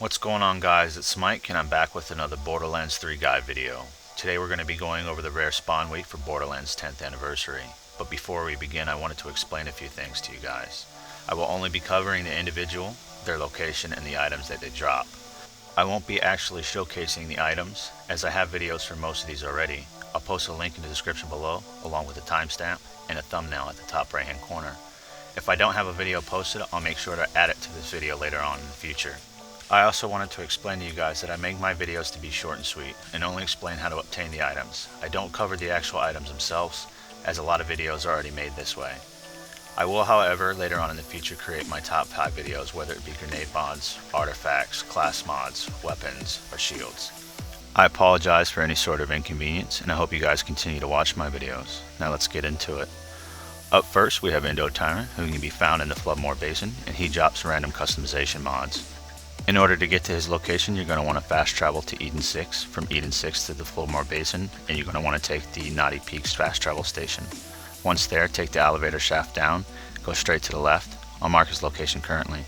What's going on, guys? It's Mike and I'm back with another Borderlands 3 guide video. Today we're going to be going over the rare spawn week for Borderlands 10th anniversary. But before we begin, I wanted to explain a few things to you guys. I will only be covering the individual, their location, and the items that they drop. I won't be actually showcasing the items, as I have videos for most of these already. I'll post a link in the description below, along with a timestamp and a thumbnail at the top right hand corner. If I don't have a video posted, I'll make sure to add it to this video later on in the future. I also wanted to explain to you guys that I make my videos to be short and sweet, and only explain how to obtain the items. I don't cover the actual items themselves, as a lot of videos are already made this way. I will, however, later on in the future create my top 5 videos, whether it be grenade mods, artifacts, class mods, weapons, or shields. I apologize for any sort of inconvenience, and I hope you guys continue to watch my videos. Now let's get into it. Up first, we have IndoTyrant, who can be found in the Floodmore Basin, and he drops random customization mods. In order to get to his location, you're going to want to fast travel to Eden 6, from Eden 6 to the Floodmore Basin, and you're going to want to take the Naughty Peaks fast travel station. Once there, take the elevator shaft down, go straight to the left. I'll mark his location currently.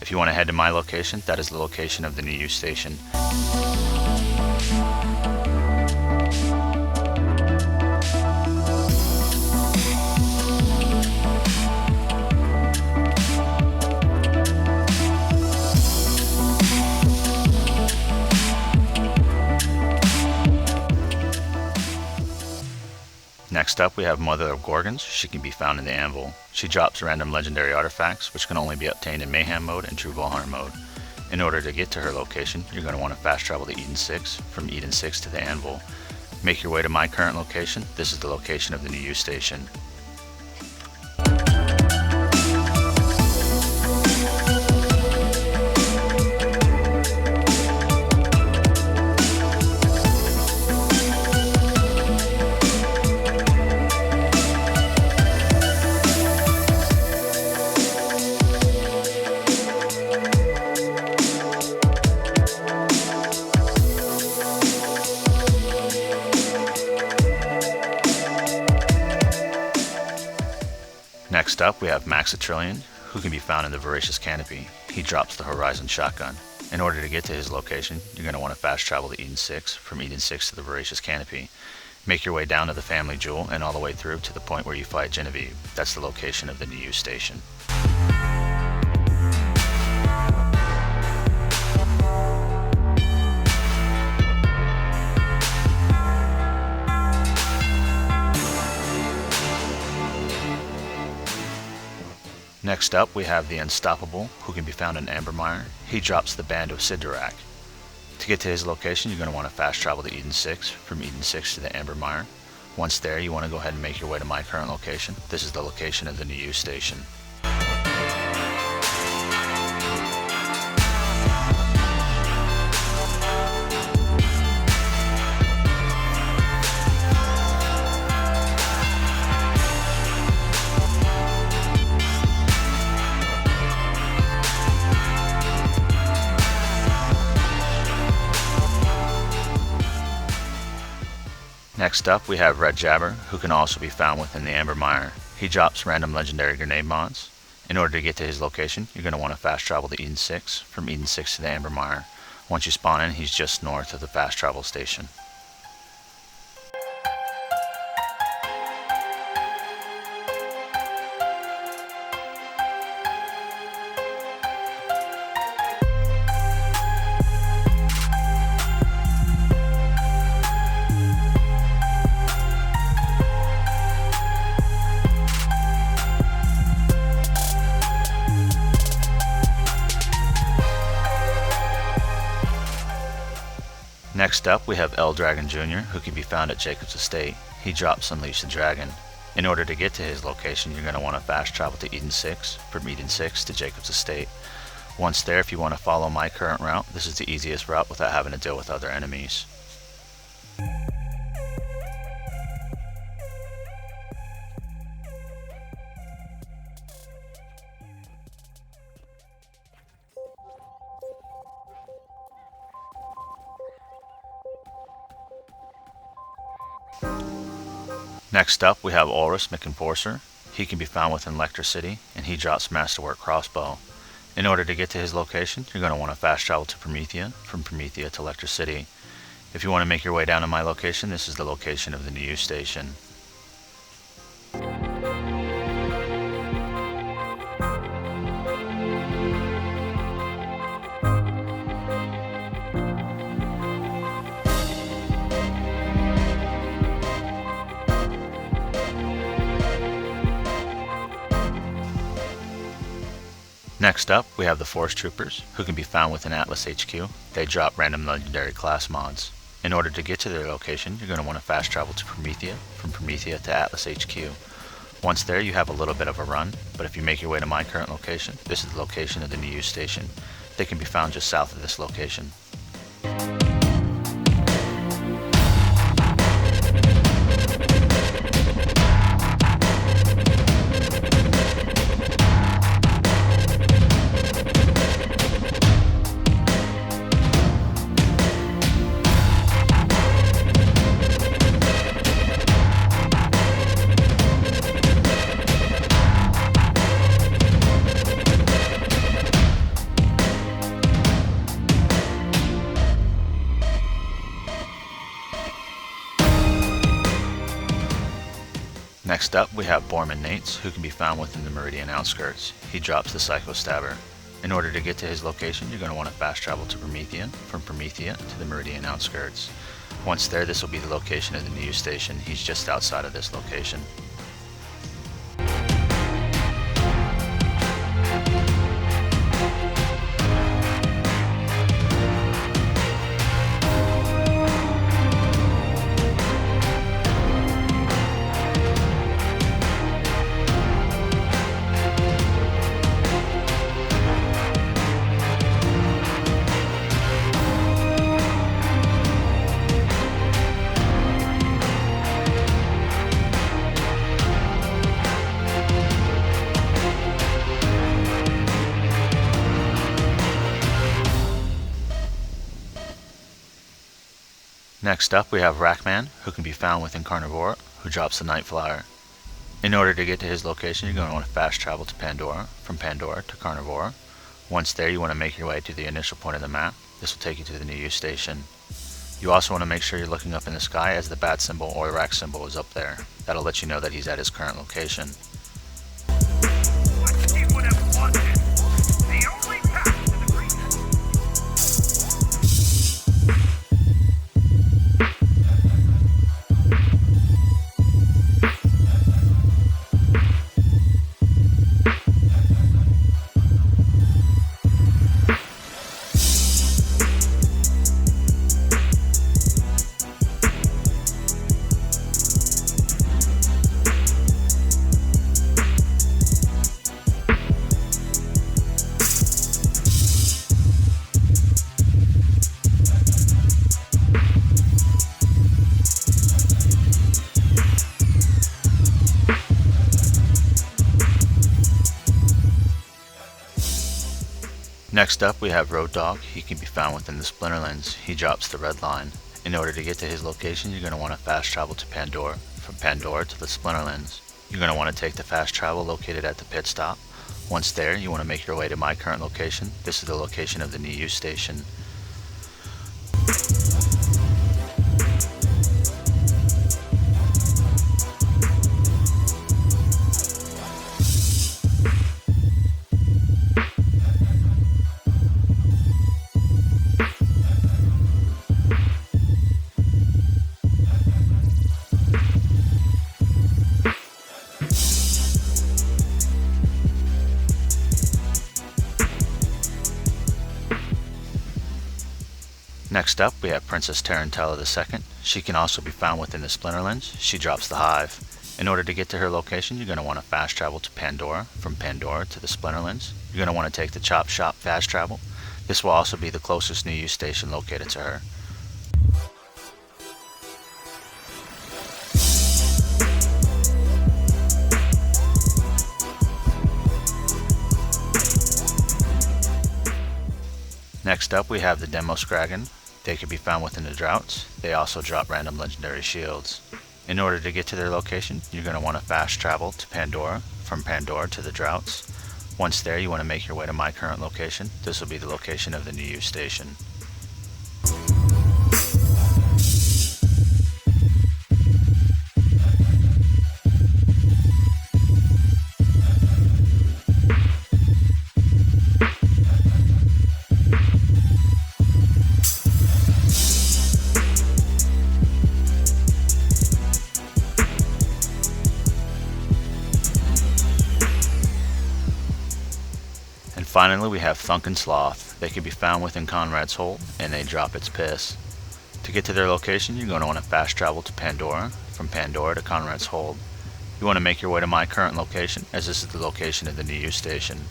If you want to head to my location, that is the location of the new station. Next up, we have Mother of Grogans. She can be found in the Anvil. She drops random legendary artifacts, which can only be obtained in Mayhem mode and True Valhar mode. In order to get to her location, you're going to want to fast travel to Eden 6, from Eden 6 to the Anvil. Make your way to my current location. This is the location of the new station. Next up, we have Maxitrillion, who can be found in the Voracious Canopy. He drops the Horizon Shotgun. In order to get to his location, you're going to want to fast travel to Eden 6, from Eden 6 to the Voracious Canopy. Make your way down to the Family Jewel and all the way through to the point where you fight Genevieve. That's the location of the new station. Next up, we have the Unstoppable, who can be found in Ambermire. He drops the Band of Sidorak. To get to his location, you're going to want to fast travel to Eden 6, from Eden 6 to the Ambermire. Once there, you want to go ahead and make your way to my current location. This is the location of the new station. Next up, we have Red Jabber, who can also be found within the Ambermire. He drops random legendary grenade mods. In order to get to his location, you're going to want to fast travel to Eden 6, from Eden 6 to the Ambermire. Once you spawn in, he's just north of the fast travel station. Next up, we have L Dragon Jr., who can be found at Jacob's Estate. He drops Unleash the Dragon. In order to get to his location, you're going to want to fast travel to Eden 6, from Eden 6 to Jacob's Estate. Once there, if you want to follow my current route, this is the easiest route without having to deal with other enemies. Next up, we have Urist, McEnforcer. He can be found within Lecter City, and he drops Masterwork Crossbow. In order to get to his location, you're going to want to fast travel to Promethea, from Promethea to Lecter City. If you want to make your way down to my location, this is the location of the new station. Next up, we have the Force Troopers, who can be found within Atlas HQ. They drop random legendary class mods. In order to get to their location, you're going to want to fast travel to Promethea, from Promethea to Atlas HQ. Once there, you have a little bit of a run, but if you make your way to my current location, this is the location of the new station. They can be found just south of this location. Next up, we have Borman Nates, who can be found within the Meridian outskirts. He drops the Psycho Stabber. In order to get to his location, you're going to want to fast travel to Promethea, from Promethea to the Meridian outskirts. Once there, this will be the location of the new station. He's just outside of this location. Next up, we have Rakkman, who can be found within Carnivore, who drops the Night Flyer. In order to get to his location, you're going to want to fast travel to Pandora, from Pandora to Carnivore. Once there, you want to make your way to the initial point of the map. This will take you to the new station. You also want to make sure you're looking up in the sky as the bat symbol or rack symbol is up there. That'll let you know that he's at his current location. Next up, we have Road Dog. He can be found within the Splinterlands. He drops the Redline. In order to get to his location, you're going to want to fast travel to Pandora. From Pandora to the Splinterlands, you're going to want to take the fast travel located at the pit stop. Once there, you want to make your way to my current location. This is the location of the new station. Next up, we have Princess Tarantella II. She can also be found within the Splinterlands. She drops the Hive. In order to get to her location, you're going to want to fast travel to Pandora. From Pandora to the Splinterlands, you're going to want to take the Chop Shop fast travel. This will also be the closest new station located to her. Next up, we have the Demoskagoon. They can be found within the Droughts. They also drop random legendary shields. In order to get to their location, you're going to want to fast travel to Pandora, from Pandora to the Droughts. Once there, you want to make your way to my current location. This will be the location of the new use station. Finally, we have Thunk and Sloth. They can be found within Conrad's Hold, and they drop its piss. To get to their location, you're going to want to fast travel to Pandora. From Pandora to Conrad's Hold. You want to make your way to my current location, as this is the location of the new use station.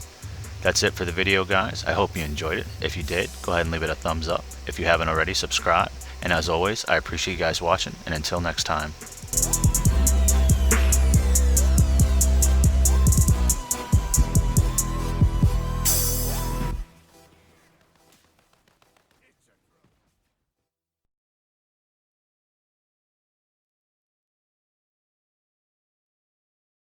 That's it for the video, guys. I hope you enjoyed it. If you did, go ahead and leave it a thumbs up. If you haven't already, subscribe. And as always, I appreciate you guys watching, and until next time.